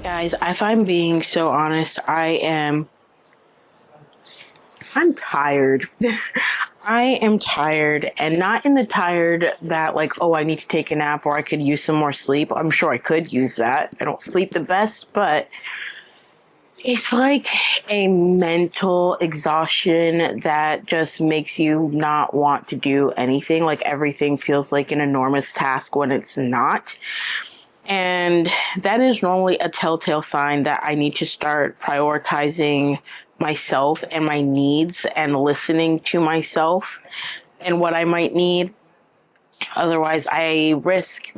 Guys, if I'm being so honest, I'm tired. I am tired, and not in the tired that like, oh, I need to take a nap or I could use some more sleep. I'm sure I could use that. I don't sleep the best, but it's like a mental exhaustion that just makes you not want to do anything. Like everything feels like an enormous task when it's not. And that is normally a telltale sign that I need to start prioritizing myself and my needs and listening to myself and what I might need. Otherwise, I risk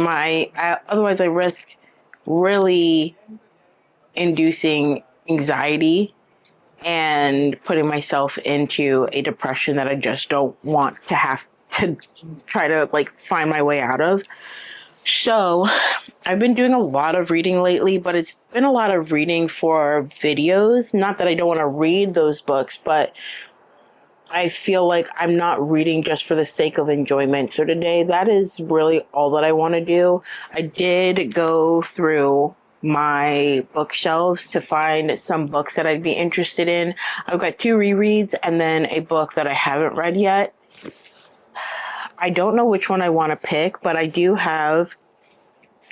really inducing anxiety and putting myself into a depression that I just don't want to have to try to like find my way out of. So I've been doing a lot of reading lately, but it's been a lot of reading for videos. Not that I don't want to read those books, but I feel like I'm not reading just for the sake of enjoyment. So today, that is really all that I want to do. I did go through my bookshelves to find some books that I'd be interested in. I've got 2 rereads and then a book that I haven't read yet. I don't know which one I want to pick, but I do have,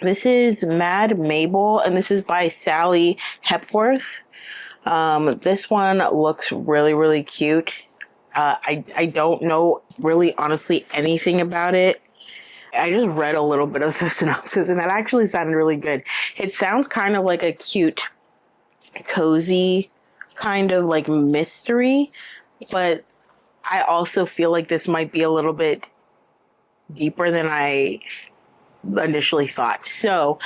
this is Mad Mabel, and this is by Sally Hepworth. This one looks really, really cute. I don't know really honestly anything about it. I just read a little bit of the synopsis and that actually sounded really good. It sounds kind of like a cute, cozy kind of like mystery, but I also feel like this might be a little bit deeper than I initially thought. So,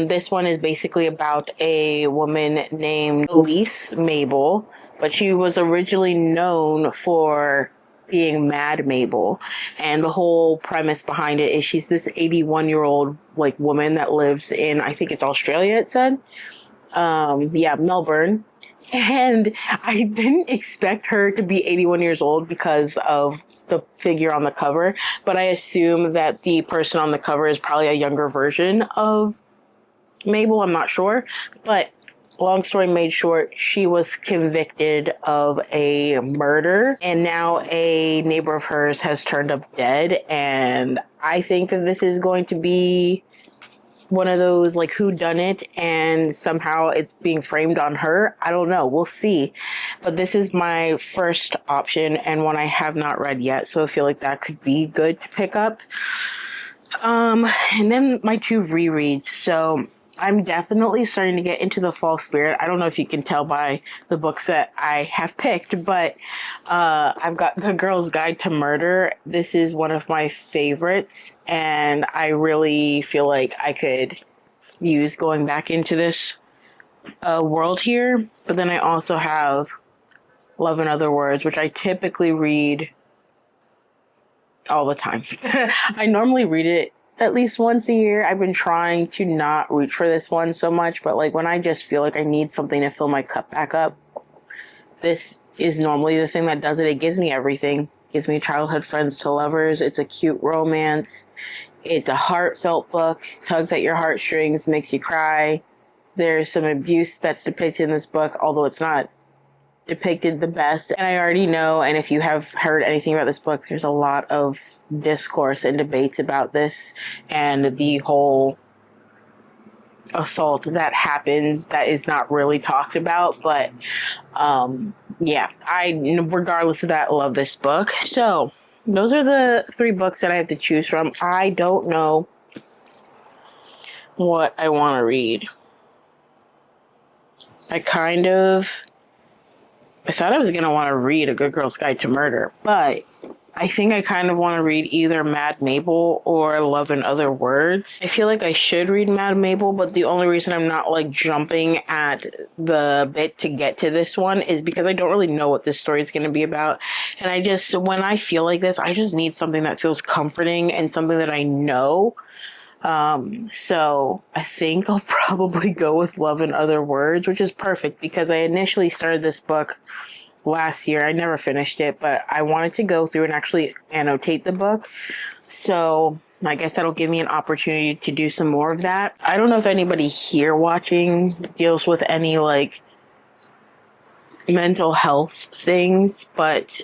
this one is basically about a woman named Elise Mabel, but she was originally known for being Mad Mabel. And the whole premise behind it is she's this 81-year-old like woman that lives in, I think it's Australia, it said. Melbourne. And I didn't expect her to be 81 years old because of the figure on the cover, but I assume that the person on the cover is probably a younger version of Mabel. I'm not sure, but long story made short, she was convicted of a murder and now a neighbor of hers has turned up dead. And I think that this is going to be one of those like who done it and somehow it's being framed on her. I don't know. We'll see. But this is my first option and one I have not read yet. So I feel like that could be good to pick up. And then my 2 rereads. So I'm definitely starting to get into the fall spirit. I don't know if you can tell by the books that I have picked, but I've got The Girl's Guide to Murder. This is one of my favorites, and I really feel like I could use going back into this world here. But then I also have Love in Other Words, which I typically read all the time. I normally read it at least once a year. I've been trying to not reach for this one so much, but like when I just feel like I need something to fill my cup back up, this is normally the thing that does it. It gives me everything. It gives me childhood friends to lovers. It's a cute romance. It's a heartfelt book, tugs at your heartstrings, makes you cry. There's some abuse that's depicted in this book, although it's not depicted the best. And I already know, and if you have heard anything about this book, there's a lot of discourse and debates about this and the whole assault that happens that is not really talked about. But regardless of that, love this book. So those are the 3 books that I have to choose from. I don't know what I want to read. I thought I was going to want to read A Good Girl's Guide to Murder, but I think I kind of want to read either Mad Mabel or Love in Other Words. I feel like I should read Mad Mabel, but the only reason I'm not like jumping at the bit to get to this one is because I don't really know what this story is going to be about. And when I feel like this, I just need something that feels comforting and something that I know. So I think I'll probably go with Love in Other Words, which is perfect because I initially started this book last year. I never finished it, but I wanted to go through and actually annotate the book. So I guess that'll give me an opportunity to do some more of that. I don't know if anybody here watching deals with any like mental health things, but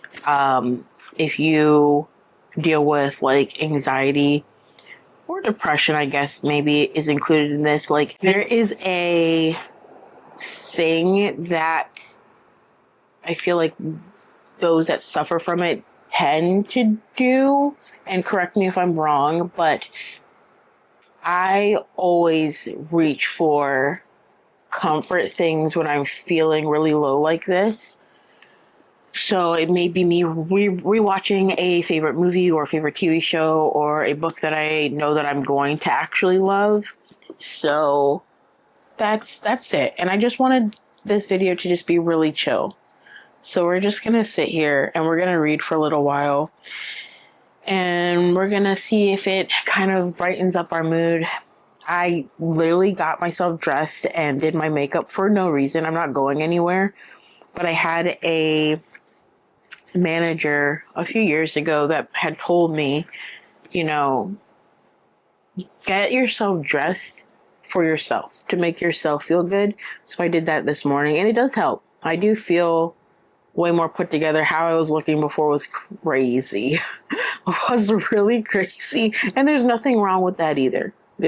if you deal with like anxiety or depression, I guess maybe is included in this. Like there is a thing that I feel like those that suffer from it tend to do, and correct me if I'm wrong, but I always reach for comfort things when I'm feeling really low like this. So it may be me rewatching a favorite movie or favorite TV show or a book that I know that I'm going to actually love. So that's it. And I just wanted this video to just be really chill. So we're just going to sit here and we're going to read for a little while. And we're going to see if it kind of brightens up our mood. I literally got myself dressed and did my makeup for no reason. I'm not going anywhere. But I had a manager a few years ago that had told me, you know, get yourself dressed for yourself to make yourself feel good. So I did that this morning and it does help. I do feel way more put together. How I was looking before was crazy. Was really crazy. And there's nothing wrong with that either. But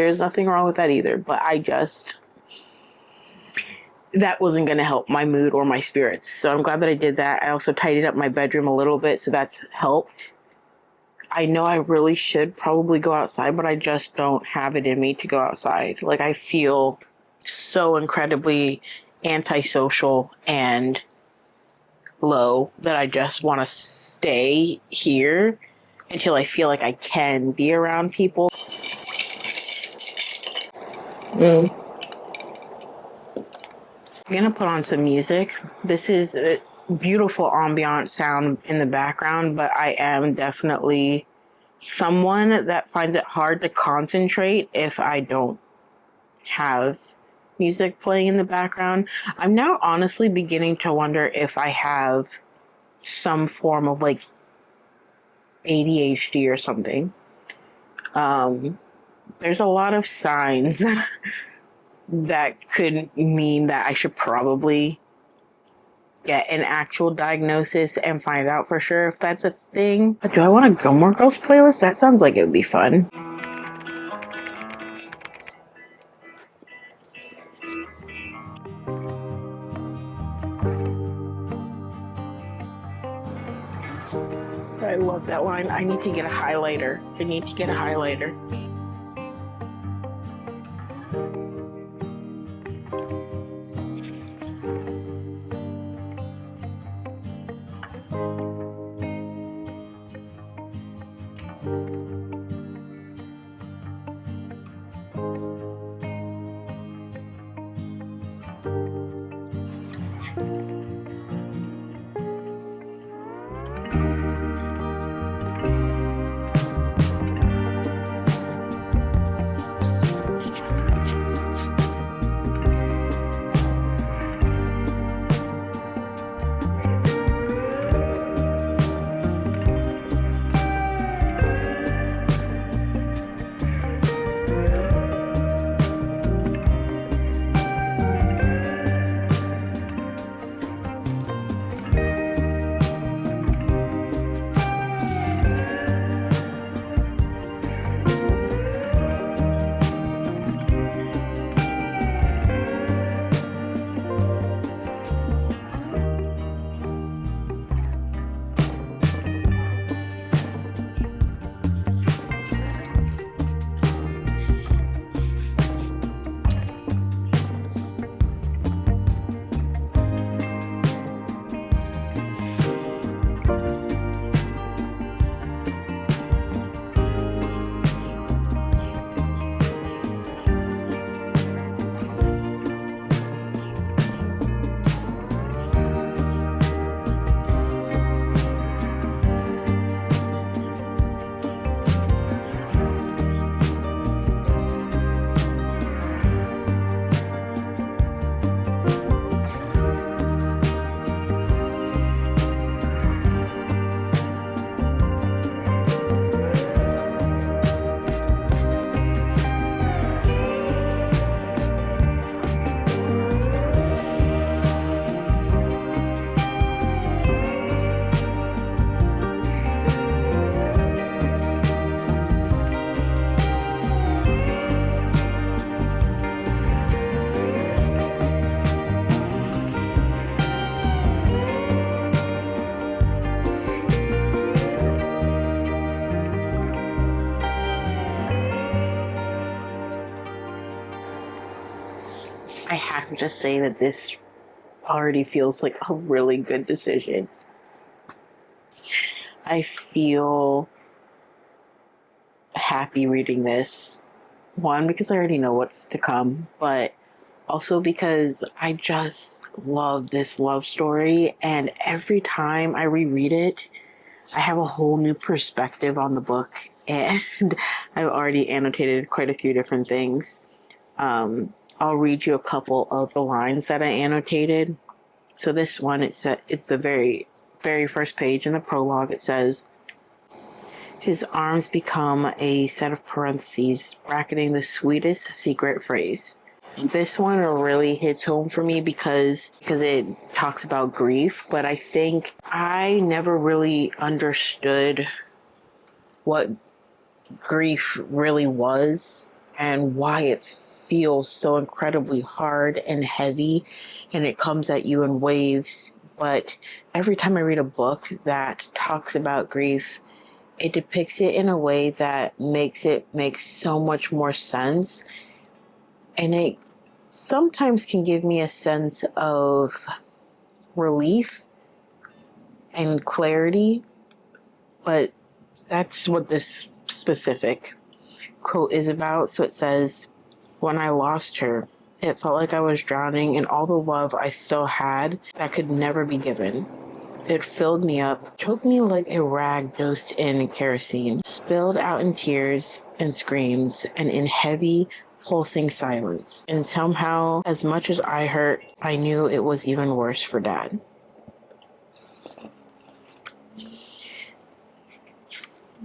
that wasn't going to help my mood or my spirits. So I'm glad that I did that. I also tidied up my bedroom a little bit, so that's helped. I know I really should probably go outside, but I just don't have it in me to go outside. Like, I feel so incredibly antisocial and low that I just want to stay here until I feel like I can be around people. I'm gonna put on some music. This is a beautiful ambient sound in the background, but I am definitely someone that finds it hard to concentrate if I don't have music playing in the background. I'm now honestly beginning to wonder if I have some form of like ADHD or something. There's a lot of signs that could mean that I should probably get an actual diagnosis and find out for sure if that's a thing. But do I want a Gilmore Girls playlist? That sounds like it would be fun. I love that line. I need to get a highlighter. just say that this already feels like a really good decision. I feel happy reading this. One, because I already know what's to come, but also because I just love this love story. And every time I reread it, I have a whole new perspective on the book. And I've already annotated quite a few different things. I'll read you a couple of the lines that I annotated. So this one, it's the very, very first page in the prologue. It says, his arms become a set of parentheses, bracketing the sweetest secret phrase. This one really hits home for me because it talks about grief, but I think I never really understood what grief really was and why it feels so incredibly hard and heavy, and it comes at you in waves. But every time I read a book that talks about grief, it depicts it in a way that makes it make so much more sense. And it sometimes can give me a sense of relief and clarity. But that's what this specific quote is about. So it says, when I lost her, it felt like I was drowning in all the love I still had that could never be given. It filled me up, choked me like a rag dosed in kerosene, spilled out in tears and screams and in heavy, pulsing silence. And somehow, as much as I hurt, I knew it was even worse for Dad.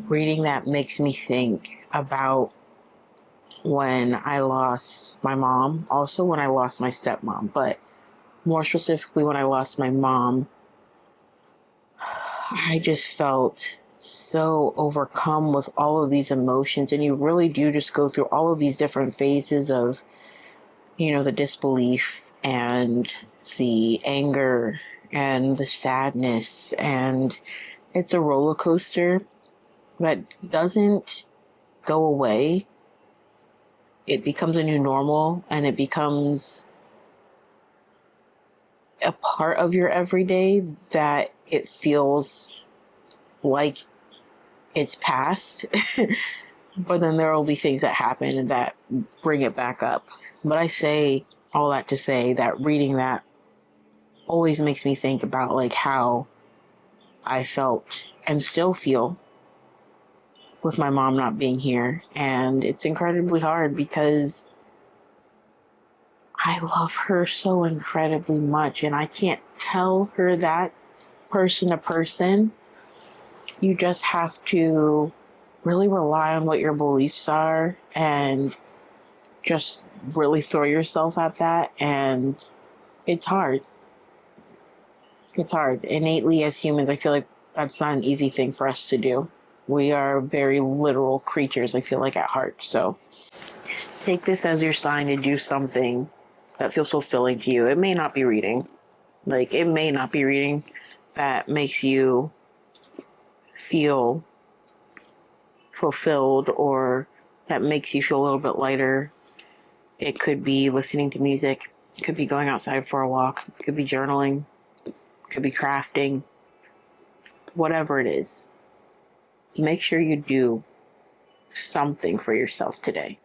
Reading that makes me think about when I lost my mom, also when I lost my stepmom, but more specifically when I lost my mom. I just felt so overcome with all of these emotions, and you really do just go through all of these different phases of, the disbelief and the anger and the sadness, and it's a roller coaster that doesn't go away. It becomes a new normal, and it becomes a part of your everyday that it feels like it's past. But then there will be things that happen and that bring it back up. But I say all that to say that reading that always makes me think about like how I felt and still feel with my mom not being here. And it's incredibly hard because I love her so incredibly much, and I can't tell her that person to person. You just have to really rely on what your beliefs are and just really throw yourself at that. And it's hard. It's hard. Innately, as humans, I feel like that's not an easy thing for us to do. We are very literal creatures, I feel like, at heart. So take this as your sign to do something that feels fulfilling to you. It may not be reading. It may not be reading that makes you feel fulfilled or that makes you feel a little bit lighter. It could be listening to music. It could be going outside for a walk. It could be journaling. It could be crafting. Whatever it is, make sure you do something for yourself today.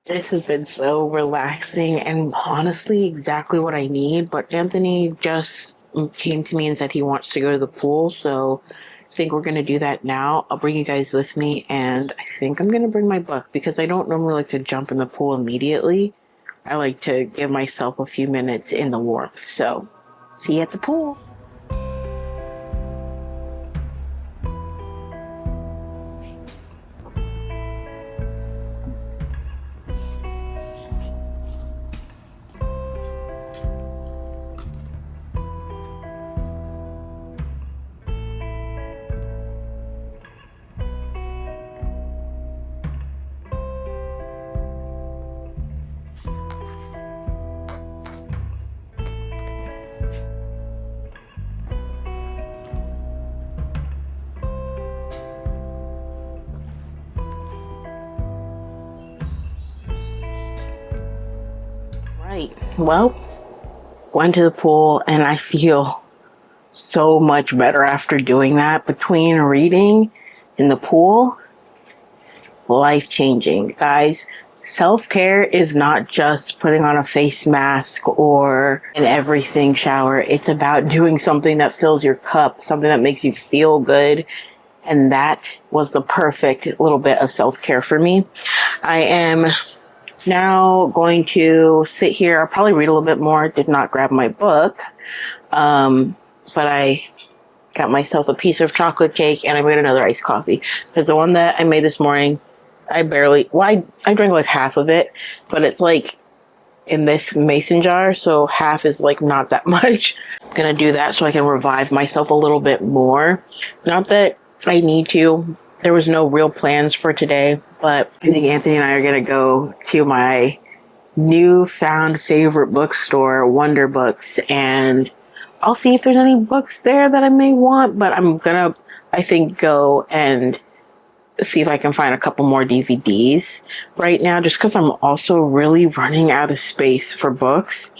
This has been so relaxing and honestly exactly what I need. But Anthony just came to me and said he wants to go to the pool. So I think we're going to do that now. I'll bring you guys with me. And I think I'm going to bring my book because I don't normally like to jump in the pool immediately. I like to give myself a few minutes in the warmth. So see you at the pool. Right. Well, went to the pool and I feel so much better after doing that. Between reading and the pool, life changing. Guys, self care is not just putting on a face mask or an everything shower. It's about doing something that fills your cup, something that makes you feel good. And that was the perfect little bit of self care for me. I am now going to sit here. I'll probably read a little bit more. Did not grab my book. But I got myself a piece of chocolate cake and I made another iced coffee. Because the one that I made this morning, I drank like half of it, but it's like in this mason jar, so half is like not that much. I'm gonna do that so I can revive myself a little bit more. Not that I need to. There was no real plans for today, but I think Anthony and I are gonna go to my newfound favorite bookstore, Wonder Books, and I'll see if there's any books there that I may want, but I'm gonna, I think, go and see if I can find a couple more DVDs right now, just because I'm also really running out of space for books.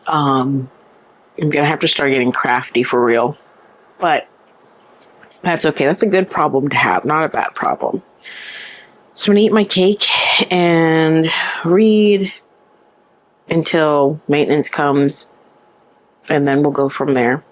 I'm gonna have to start getting crafty for real, but that's okay. That's a good problem to have, not a bad problem. So I'm gonna eat my cake and read until maintenance comes, and then we'll go from there.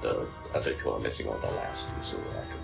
The other two are missing on the last two, so I can